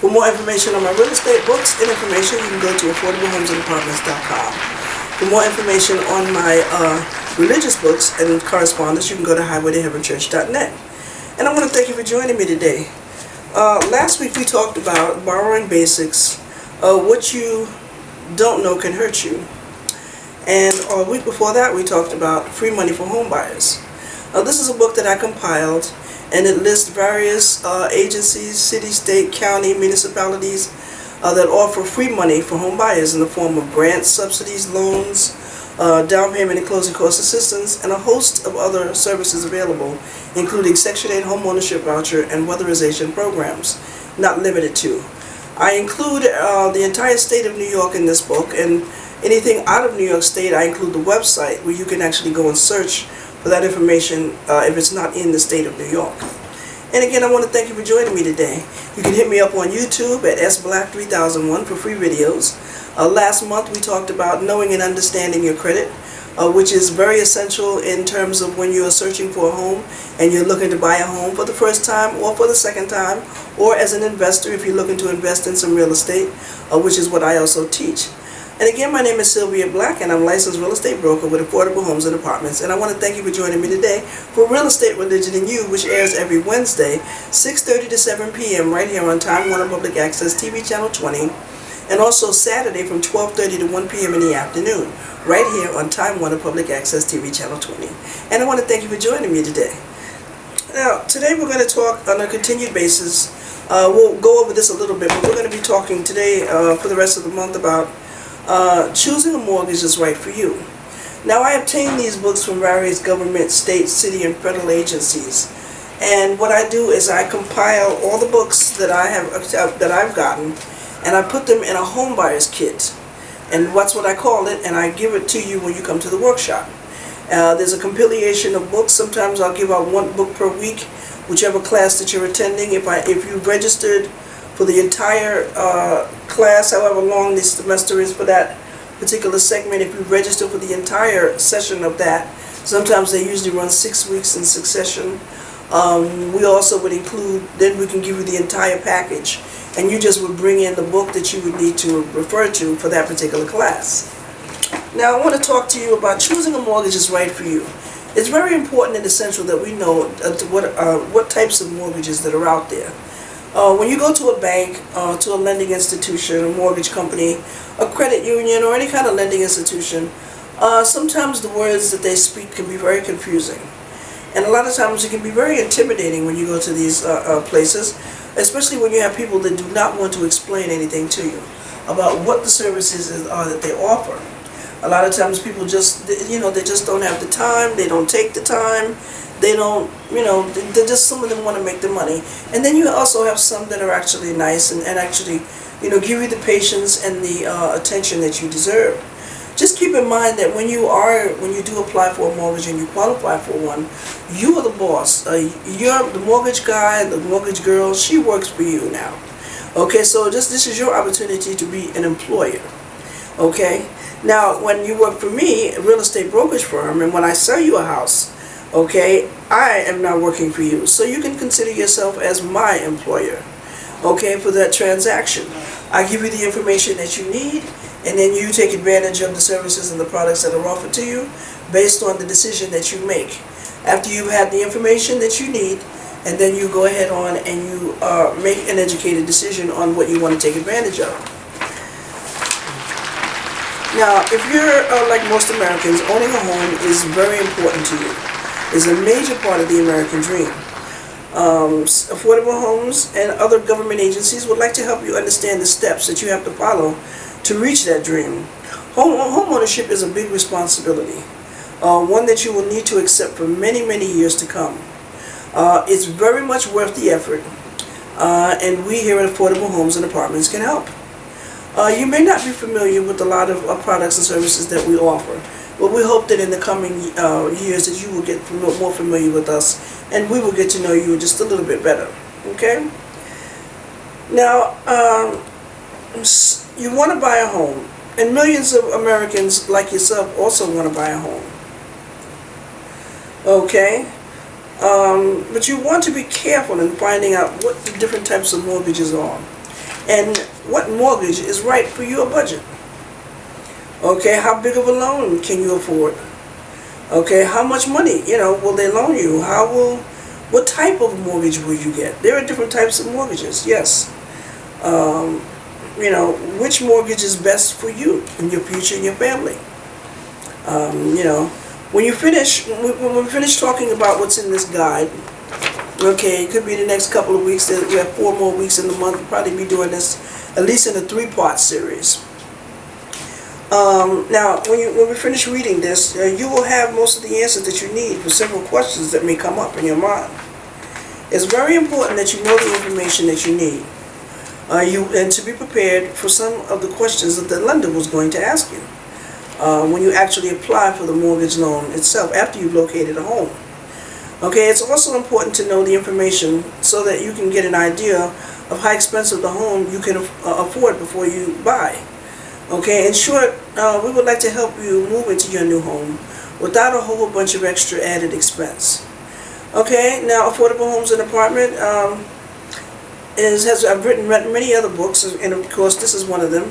For more information on my real estate books and information, you can go to affordablehomesанdapartments.com. For more information on my religious books and correspondence, you can go to highwaytoheavenchurch.net. And I want to thank you for joining me today. Last week we talked about borrowing basics. What you don't know can hurt you. And a week before that we talked about free money for home buyers. This is a book that I compiled, and it lists various agencies, city, state, county, municipalities that offer free money for home buyers in the form of grants, subsidies, loans, down payment and closing cost assistance, and a host of other services available, including Section 8 home ownership voucher and weatherization programs, not limited to. I include the entire state of New York in this book, and anything out of New York State, I include the website where you can actually go and search for that information if it's not in the state of New York. And again, I want to thank you for joining me today. You can hit me up on YouTube at sblack3001 for free videos. Last month we talked about knowing and understanding your credit, which is very essential in terms of when you are searching for a home and you're looking to buy a home for the first time or for the second time, or as an investor if you're looking to invest in some real estate, which is what I also teach. And again, my name is Sylvia Black, and I'm a licensed real estate broker with Affordable Homes and Apartments. And I want to thank you for joining me today for Real Estate, Religion, and You, which airs every Wednesday, 6:30 to 7 p.m. right here on Time Warner Public Access TV Channel 20, and also Saturday from 12:30 to 1 p.m. in the afternoon, right here on Time Warner Public Access TV Channel 20. And I want to thank you for joining me today. Now, today we're going to talk on a continued basis. We'll go over this a little bit, but we're going to be talking today for the rest of the month about choosing a mortgage is right for you. Now, I obtained these books from various government, state, city, and federal agencies, and what I do is I compile all the books that I've gotten, and I put them in a home buyer's kit, and that's what I call it, and I give it to you when you come to the workshop. There's a compilation of books. Sometimes I'll give out one book per week, whichever class that you're attending. If you registered for the entire class, however long this semester is for that particular segment, if you register for the entire session of that, sometimes they usually run 6 weeks in succession. We also would include, then we can give you the entire package, and you just would bring in the book that you would need to refer to for that particular class. Now, I want to talk to you about choosing a mortgage is right for you. It's very important and essential that we know what types of mortgages that are out there. When you go to a bank, to a lending institution, a mortgage company, a credit union, or any kind of lending institution, sometimes the words that they speak can be very confusing. And a lot of times it can be very intimidating when you go to these places, especially when you have people that do not want to explain anything to you about what the services are that they offer. A lot of times people just, they just don't have the time, they don't take the time, they don't, they just, some of them want to make the money. And then you also have some that are actually nice and actually, give you the patience and the attention that you deserve. Just keep in mind that when you do apply for a mortgage and you qualify for one, you are the boss. You're the mortgage guy, the mortgage girl, she works for you now. Okay, so this is your opportunity to be an employer. Okay? Now, when you work for me, a real estate brokerage firm, and when I sell you a house, okay, I am not working for you. So you can consider yourself as my employer, okay, for that transaction. I give you the information that you need, and then you take advantage of the services and the products that are offered to you based on the decision that you make. After you've had the information that you need, and then you go ahead on and you make an educated decision on what you want to take advantage of. Now, if you're like most Americans, owning a home is very important to you. It's a major part of the American dream. Affordable Homes and other government agencies would like to help you understand the steps that you have to follow to reach that dream. Home ownership is a big responsibility, one that you will need to accept for many, many years to come. It's very much worth the effort, and we here at Affordable Homes and Apartments can help. You may not be familiar with a lot of products and services that we offer, but we hope that in the coming years that you will get more familiar with us, and we will get to know you just a little bit better. Okay? Now, you want to buy a home, and millions of Americans like yourself also want to buy a home. Okay? But you want to be careful in finding out what the different types of mortgages are, and what mortgage is right for your budget. Okay, how big of a loan can you afford? Okay, how much money, will they loan you? What type of mortgage will you get? There are different types of mortgages, yes. Which mortgage is best for you and your future and your family? When we finish talking about what's in this guide, okay, it could be the next couple of weeks. We have 4 more weeks in the month. We'll probably be doing this at least in a 3-part series. Now, when we finish reading this, you will have most of the answers that you need for several questions that may come up in your mind. It's very important that you know the information that you need, and to be prepared for some of the questions that the lender was going to ask you when you actually apply for the mortgage loan itself after you've located a home. Okay, it's also important to know the information so that you can get an idea of how expensive the home you can afford before you buy. Okay, in short, we would like to help you move into your new home without a whole bunch of extra added expense. Okay, now Affordable Homes and Apartment I've written many other books, and of course this is one of them,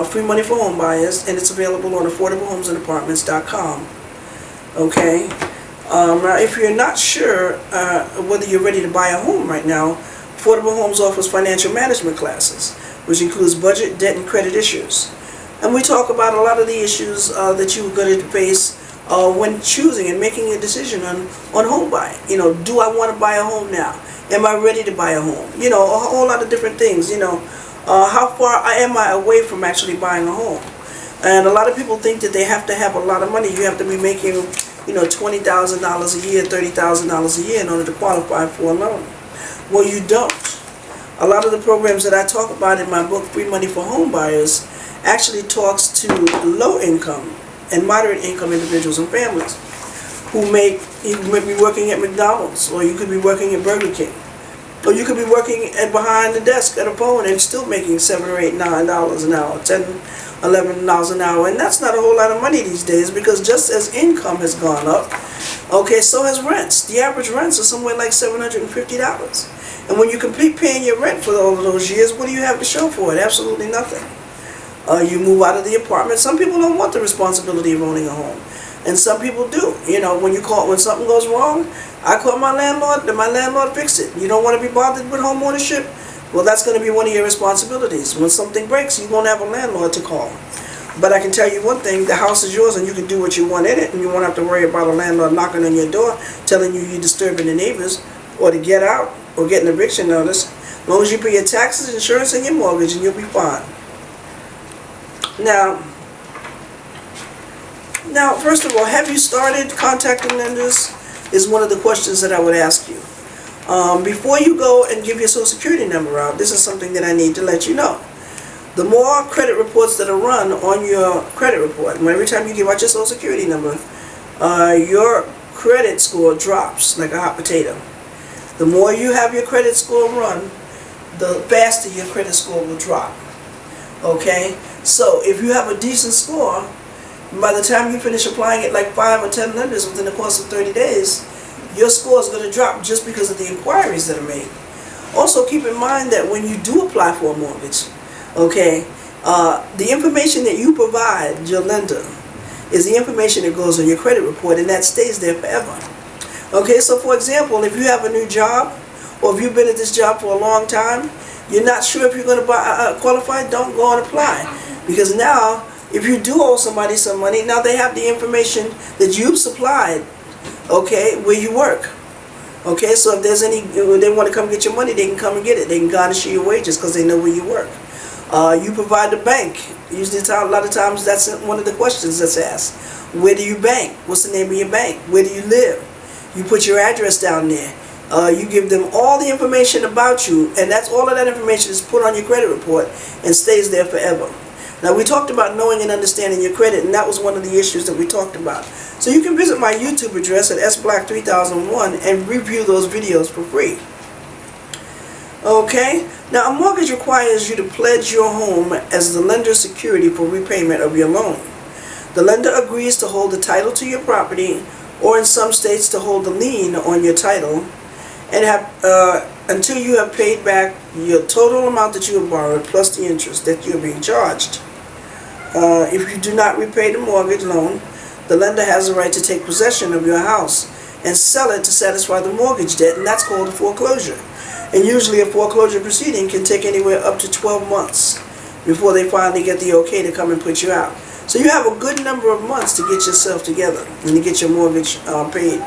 Free Money for Home Buyers, and it's available on AffordableHomesandApartments.com. Okay, now if you're not sure whether you're ready to buy a home right now, Affordable Homes offers financial management classes, which includes budget, debt, and credit issues. And we talk about a lot of the issues that you're going to face when choosing and making a decision on home buying. Do I want to buy a home now? Am I ready to buy a home? A whole lot of different things. How far am I away from actually buying a home? And a lot of people think that they have to have a lot of money. You have to be making, $20,000 a year, $30,000 a year in order to qualify for a loan. Well, you don't. A lot of the programs that I talk about in my book, Free Money for Home Buyers, actually talks to low income and moderate income individuals and families you may be working at McDonald's, or you could be working at Burger King, or you could be working behind the desk at a phone and still making $7 or $8, $9 an hour, $10, $11 an hour, and that's not a whole lot of money these days, because just as income has gone up, okay, so has rents. The average rents are somewhere like $750. And when you complete paying your rent for all of those years, what do you have to show for it? Absolutely nothing. You move out of the apartment. Some people don't want the responsibility of owning a home, and some people do. When something goes wrong, I call my landlord, and my landlord fix it. You don't want to be bothered with home ownership? Well, that's going to be one of your responsibilities. When something breaks, you won't have a landlord to call. But I can tell you one thing, the house is yours and you can do what you want in it, and you won't have to worry about a landlord knocking on your door telling you you're disturbing the neighbors, or to get out, or get an eviction notice. As long as you pay your taxes, insurance, and your mortgage, and you'll be fine. Now, first of all, have you started contacting lenders? Is one of the questions that I would ask you. Before you go and give your Social Security number out, this is something that I need to let you know. The more credit reports that are run on your credit report, and every time you give out your Social Security number, your credit score drops like a hot potato. The more you have your credit score run, the faster your credit score will drop. Okay? So if you have a decent score, by the time you finish applying at like 5 or 10 lenders within the course of 30 days, your score is going to drop just because of the inquiries that are made. Also keep in mind that when you do apply for a mortgage, okay, the information that you provide your lender is the information that goes on your credit report, and that stays there forever. Okay, so for example, if you have a new job, or if you've been at this job for a long time, you're not sure if you're going to qualify, don't go and apply. Because now, if you do owe somebody some money, now they have the information that you've supplied, okay, where you work. Okay, so if there's they want to come get your money, they can come and get it. They can garnish your wages because they know where you work. You provide the bank. Usually, a lot of times, that's one of the questions that's asked. Where do you bank? What's the name of your bank? Where do you live? You put your address down there. You give them all the information about you, and that's all of that information is put on your credit report and stays there forever. Now, we talked about knowing and understanding your credit, and that was one of the issues that we talked about. So you can visit my YouTube address at sblack3001 and review those videos for free. Okay, now a mortgage requires you to pledge your home as the lender's security for repayment of your loan. The lender agrees to hold the title to your property, or in some states to hold the lien on your title, and until you have paid back your total amount that you have borrowed plus the interest that you're being charged. If you do not repay the mortgage loan, the lender has the right to take possession of your house and sell it to satisfy the mortgage debt, and that's called a foreclosure. And usually a foreclosure proceeding can take anywhere up to 12 months before they finally get the okay to come and put you out. So you have a good number of months to get yourself together and to get your mortgage paid.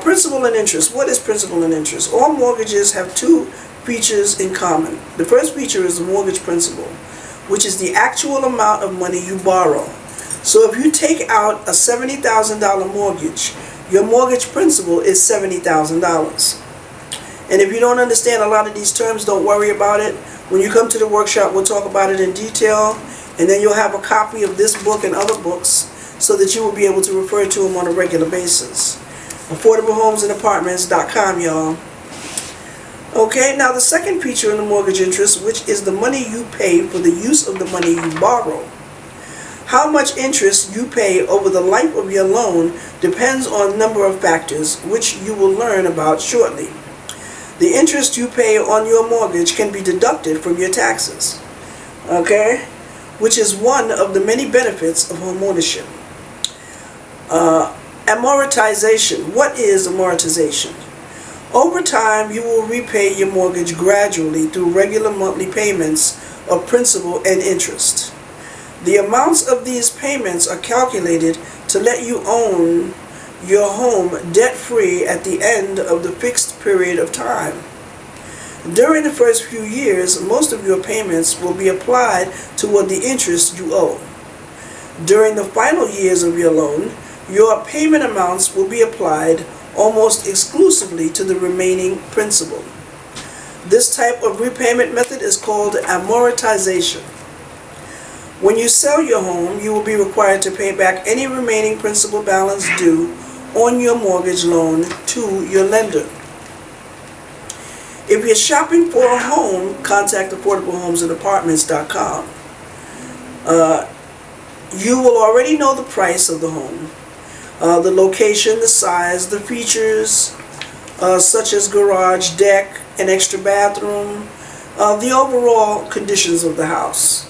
Principal and interest. What is principal and interest? All mortgages have two features in common. The first feature is the mortgage principal, which is the actual amount of money you borrow. So if you take out a $70,000 mortgage, your mortgage principal is $70,000. And if you don't understand a lot of these terms, don't worry about it. When you come to the workshop, we'll talk about it in detail, and then you'll have a copy of this book and other books so that you will be able to refer to them on a regular basis. AffordableHomesAndApartments.com, y'all. Okay, now the second feature in the mortgage interest, which is the money you pay for the use of the money you borrow. How much interest you pay over the life of your loan depends on a number of factors, which you will learn about shortly. The interest you pay on your mortgage can be deducted from your taxes, okay, which is one of the many benefits of homeownership. Amortization. What is amortization? Over time, you will repay your mortgage gradually through regular monthly payments of principal and interest. The amounts of these payments are calculated to let you own your home debt-free at the end of the fixed period of time. During the first few years, most of your payments will be applied toward the interest you owe. During the final years of your loan, your payment amounts will be applied almost exclusively to the remaining principal. This type of repayment method is called amortization. When you sell your home, you will be required to pay back any remaining principal balance due on your mortgage loan to your lender. If you're shopping for a home, contact AffordableHomesAndApartments.com. You will already know the price of the home, the location, the size, the features, such as garage, deck, an extra bathroom, the overall conditions of the house.